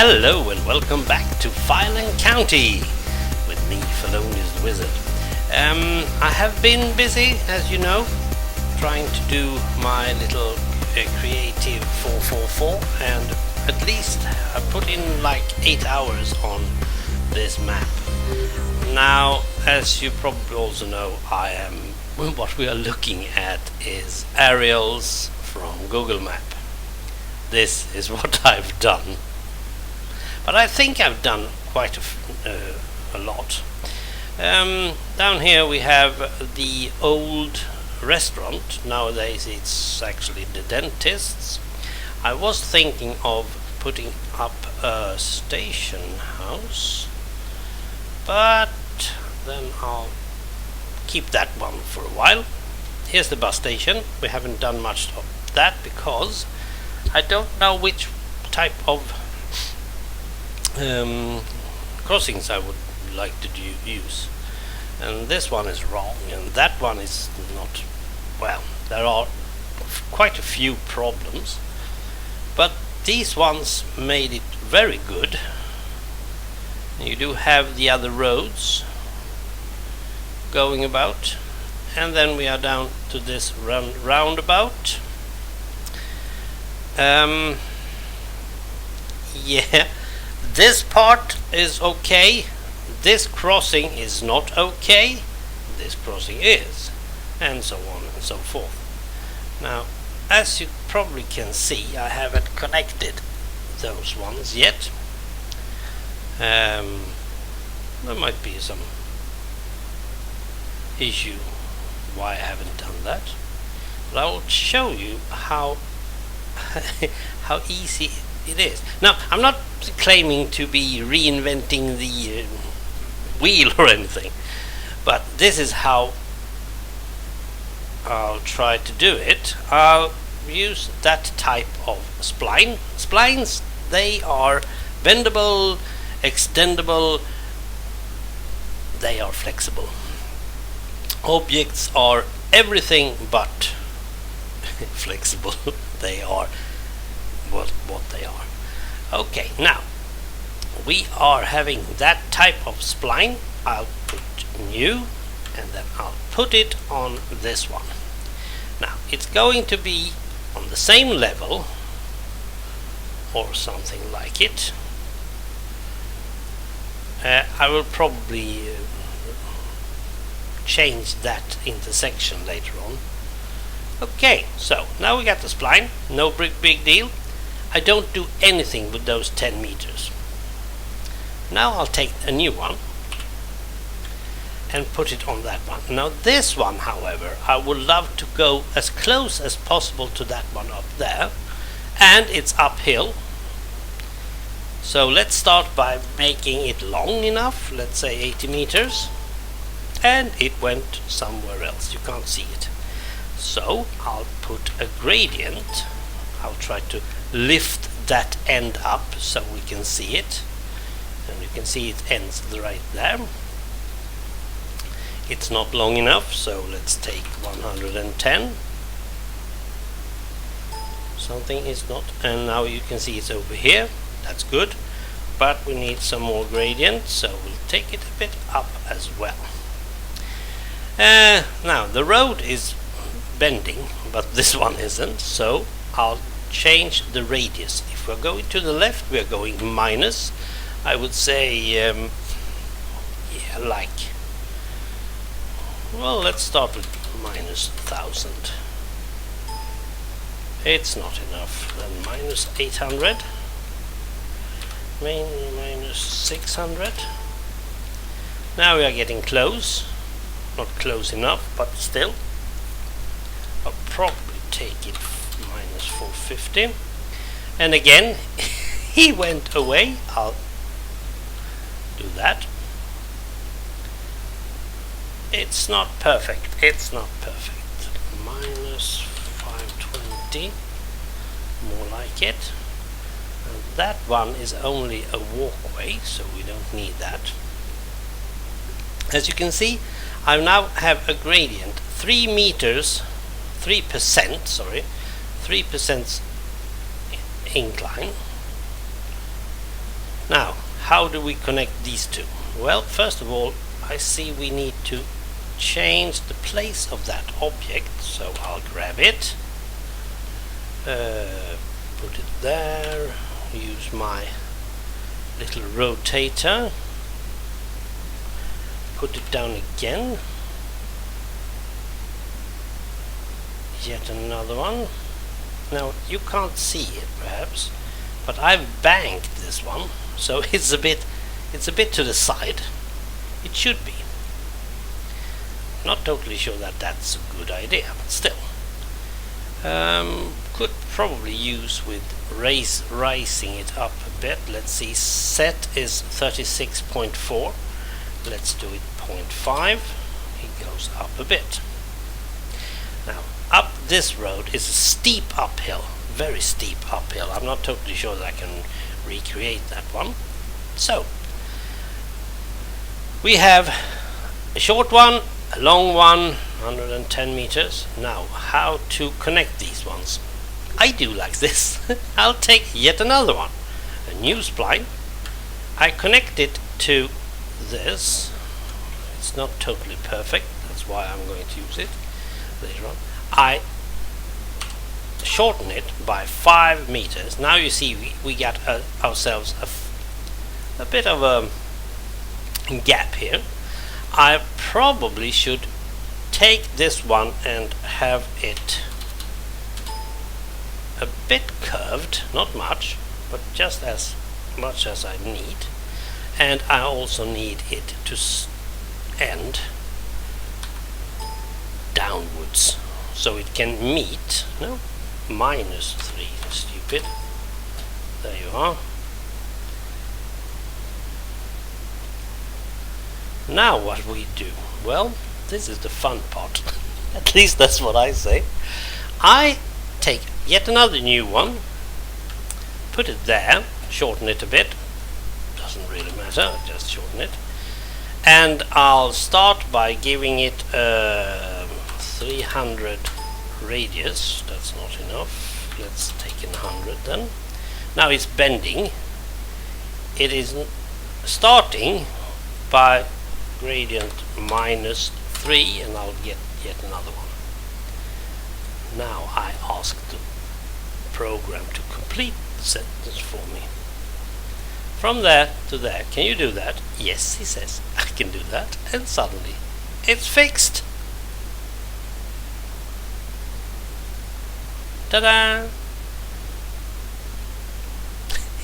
Hello and welcome back to Fireland County with me, Felonious the Wizard. I have been busy, as you know, trying to do my little creative 444, and at least I put in like 8 hours on this map. Now, as you probably also know, what we are looking at is aerials from Google Map. This is what I've done. But I think I've done quite a lot. Down here we have the old restaurant. Nowadays it's actually the dentist's. I was thinking of putting up a station house, but then I'll keep that one for a while. Here's the bus station. We haven't done much of that because I don't know which type of crossings I would like to use, and this one is wrong and that one is not. Well, there are quite a few problems, but these ones made it very good. You do have the other roads going about, and then we are down to this roundabout. Yeah, this part is okay, this crossing is not okay, this crossing is, and so on and so forth. Now, as you probably can see, I haven't connected those ones yet. There might be some issue why I haven't done that, but I will show you how how easy it is. Now, I'm not claiming to be reinventing the wheel or anything, but this is how I'll try to do it. I'll use that type of spline. Splines, they are bendable, extendable, they are flexible. Objects are everything but flexible. They are what they are. Okay, now we are having that type of spline. I'll put new, and then I'll put it on this one. Now it's going to be on the same level or something like it. I will probably change that intersection later on. Okay, so now we got the spline, no big deal. I don't do anything with those 10 meters. Now I'll take a new one and put it on that one. Now this one, however, I would love to go as close as possible to that one up there, and it's uphill. So let's start by making it long enough, let's say 80 meters, and it went somewhere else, you can't see it. So I'll put a gradient. I'll try to lift that end up so we can see it, and you can see it ends right there. It's not long enough, so let's take 110. Something is not, and now you can see it's over here. That's good, but we need some more gradient, so we'll take it a bit up as well. Now the road is bending, but this one isn't, so I'll change the radius. If we're going to the left, we are going minus, I would say, yeah, like, well, let's start with minus 1000. It's not enough. Then minus 800, minus 600. Now we are getting close. Not close enough, but still. I'll probably take it minus 450. And again, he went away. I'll do that. It's not perfect. It's not perfect. Minus 520. More like it. And that one is only a walkway, so we don't need that. As you can see, I now have a gradient 3%, sorry, 3% incline. Now, how do we connect these two? Well, first of all, I see we need to change the place of that object, so I'll grab it, put it there, use my little rotator, put it down again, yet another one. Now you can't see it perhaps, but I've banked this one, so it's a bit to the side. It should be. Not totally sure that that's a good idea, but still. Could probably use with raising it up a bit. Let's see, set is 36.4. Let's do it 0.5. It goes up a bit. Now, up this road is a steep uphill, very steep uphill. I'm not totally sure that I can recreate that one. So, we have a short one, a long one, 110 meters. Now, how to connect these ones? I do like this. I'll take yet another one, a new spline. I connect it to this. It's not totally perfect, that's why I'm going to use it later on. I shorten it by 5 meters. Now you see we got ourselves a bit of a gap here. I probably should take this one and have it a bit curved, not much, but just as much as I need. And I also need it to end downwards, so it can meet, no, -3, stupid. There you are. Now what we do? Well, this is the fun part. At least that's what I say. I take yet another new one, put it there, shorten it a bit, doesn't really matter, just shorten it, and I'll start by giving it 300 radius. That's not enough. Let's take in 100 then. Now it's bending. It is starting by gradient -3, and I'll get yet another one. Now I ask the program to complete the sentence for me. From there to there. Can you do that? Yes, he says. I can do that. And suddenly it's fixed. Ta-da!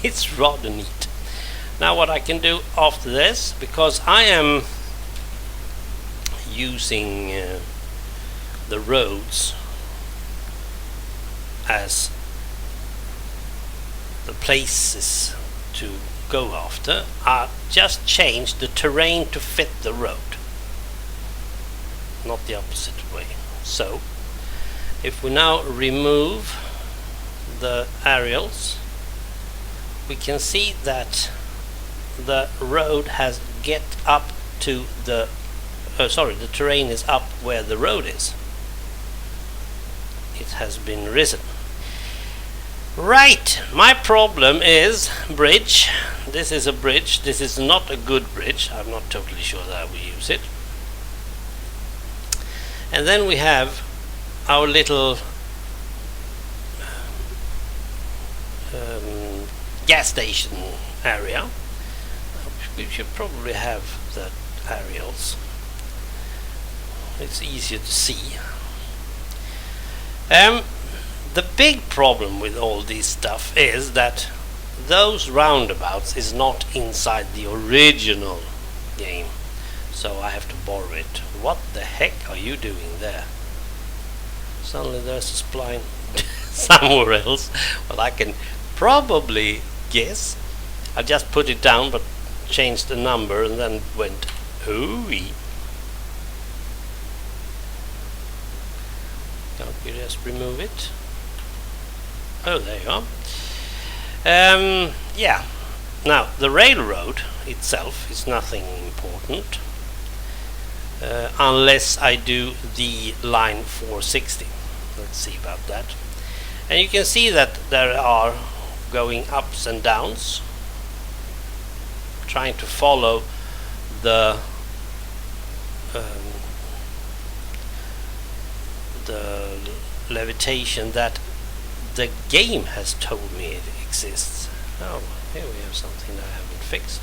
It's rather neat. Now what I can do after this, because I am using the roads as the places to go after, I just change the terrain to fit the road, not the opposite way. So if we now remove the aerials, we can see that the road has get up to the the terrain is up where the road is. It has been risen. Right, my problem is bridge. This is a bridge. This is not a good bridge. I'm not totally sure that I will use it. And then we have our little gas station area. We should probably have the aerials. It's easier to see. The big problem with all this stuff is that those roundabouts is not inside the original game, so I have to borrow it. What the heck are you doing there? Suddenly there's a spline somewhere else. Well, I can probably guess. I just put it down but changed the number and then went ooh-wee. Can't you just remove it? Oh, there you are. Yeah. Now, the railroad itself is nothing important unless I do the line 460. Let's see about that. And you can see that there are going ups and downs. trying to follow the levitation that the game has told me it exists. Oh, here we have something that I haven't fixed.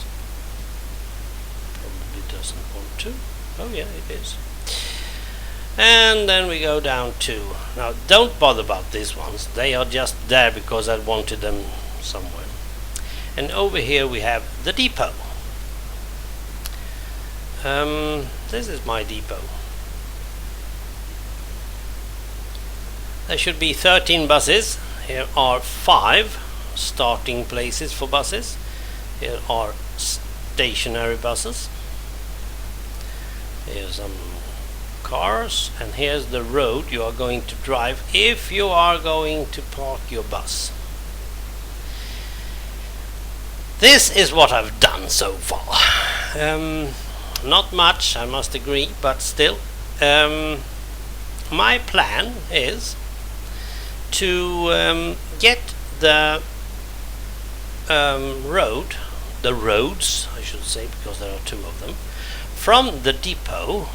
Probably doesn't want to. Oh yeah, it is. And then we go down to, now don't bother about these ones, they are just there because I wanted them somewhere. And over here we have the depot. This is my depot. There should be 13 buses. Here are 5 starting places for buses. Here are stationary buses. Here's some cars, and here's the road you are going to drive if you are going to park your bus. This is what I've done so far. Not much, I must agree, but still. My plan is to get the roads, I should say, because there are 2 of them, from the depot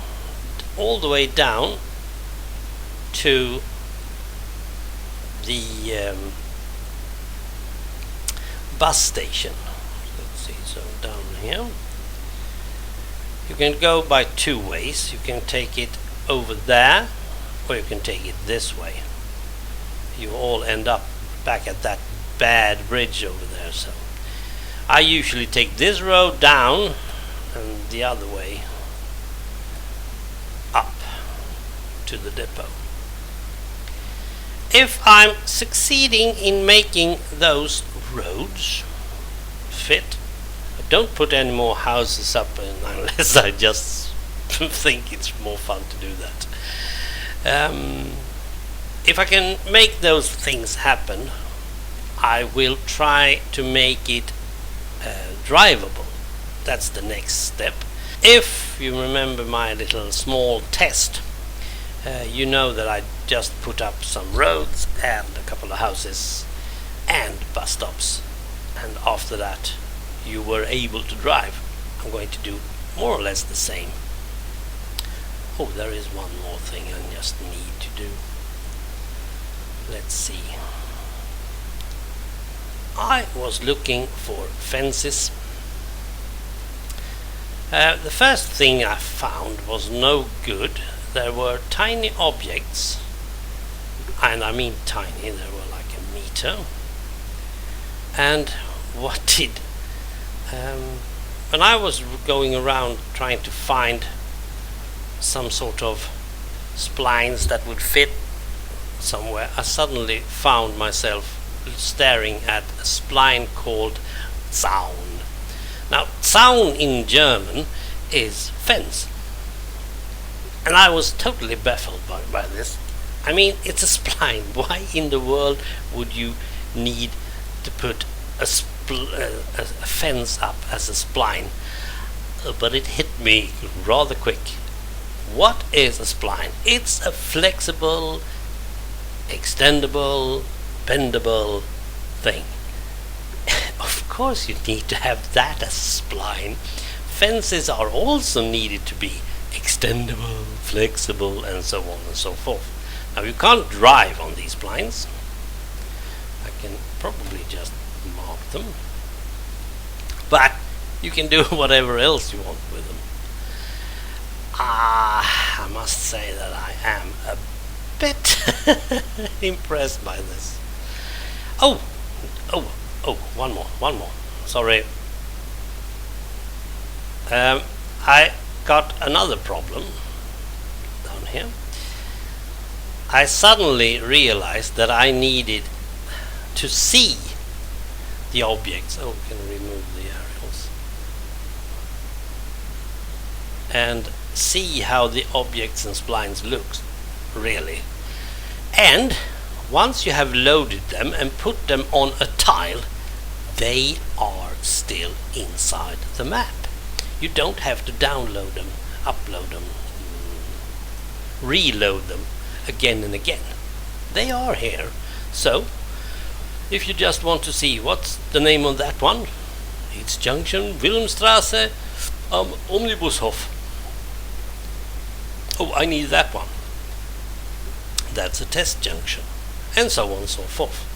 all the way down to the bus station. Let's see, so down here you can go by 2 ways. You can take it over there, or you can take it this way. You all end up back at that bad bridge over there. So I usually take this road down and the other way up to the depot. If I'm succeeding in making those roads fit, I don't put any more houses up unless I just think it's more fun to do that. If I can make those things happen, I will try to make it drivable. That's the next step. If you remember my little small test, you know that I just put up some roads and a couple of houses and bus stops, and after that you were able to drive. I'm going to do more or less the same. Oh, there is one more thing I just need to do. Let's see. I was looking for fences. The first thing I found was no good. There were tiny objects, and I mean tiny, they were like a meter. And what did when I was going around trying to find some sort of splines that would fit somewhere, I suddenly found myself staring at a spline called Zaun. Now, Zaun in German is fence, and I was totally baffled by this. I mean, it's a spline. Why in the world would you need to put a fence up as a spline? But it hit me rather quick. What is a spline? It's a flexible, extendable, bendable thing. Of course you need to have that as a spline. Fences are also needed to be extendable, flexible, and so on and so forth. Now you can't drive on these splines. I can probably just mark them, but you can do whatever else you want with them. I must say that I am a bit impressed by this. Oh, one more. Sorry. I got another problem down here. I suddenly realized that I needed to see the objects. Oh, we can remove the aerials. And see how the objects and splines look, really. And once you have loaded them and put them on a tile, they are still inside the map. You don't have to download them, upload them, reload them again and again. They are here. So if you just want to see what's the name of that one, it's junction Wilhelmstrasse, Omnibushof. Oh, I need that one. That's a test junction, and so on and so forth.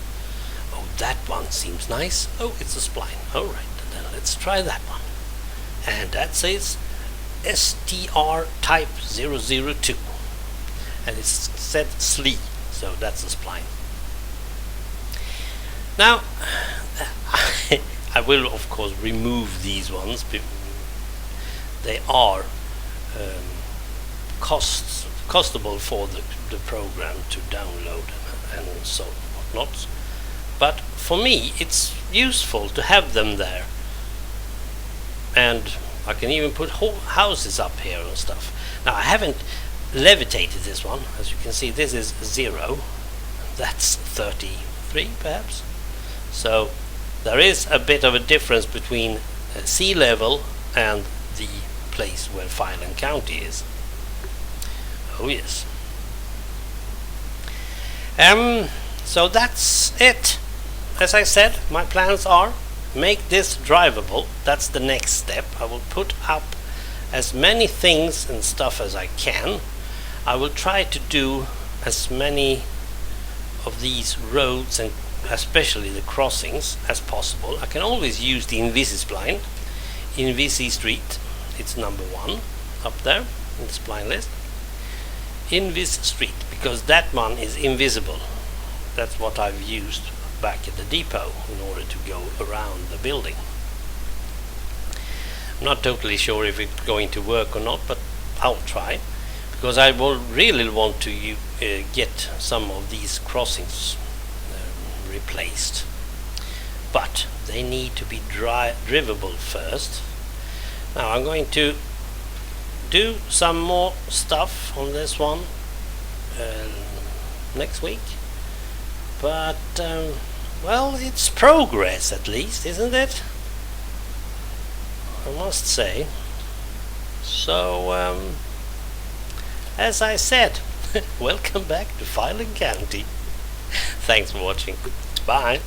Oh, that one seems nice. Oh, it's a spline. Alright, then let's try that one. And that says STR type 002. And it's said SLI, so that's a spline. Now, I will of course remove these ones. They are costable for the program to download and so whatnot. But for me, it's useful to have them there. And I can even put whole houses up here and stuff. Now, I haven't levitated this one. As you can see, this is 0. That's 33 perhaps. So there is a bit of a difference between sea level and the place where Filen County is. Oh yes. So that's it. As I said, my plans are make this drivable. That's the next step. I will put up as many things and stuff as I can. I will try to do as many of these roads and especially the crossings as possible. I can always use the Invisi-spline. Invisi Street, it's number 1 up there in the spline list. Invis Street, because that one is invisible. That's what I've used back at the depot in order to go around the building. I'm not totally sure if it's going to work or not, but I'll try, because I will really want to get some of these crossings replaced, but they need to be drivable first. Now I'm going to do some more stuff on this one next week, but well, it's progress at least, isn't it? I must say. So as I said, welcome back to Filen County. Thanks for watching. Bye.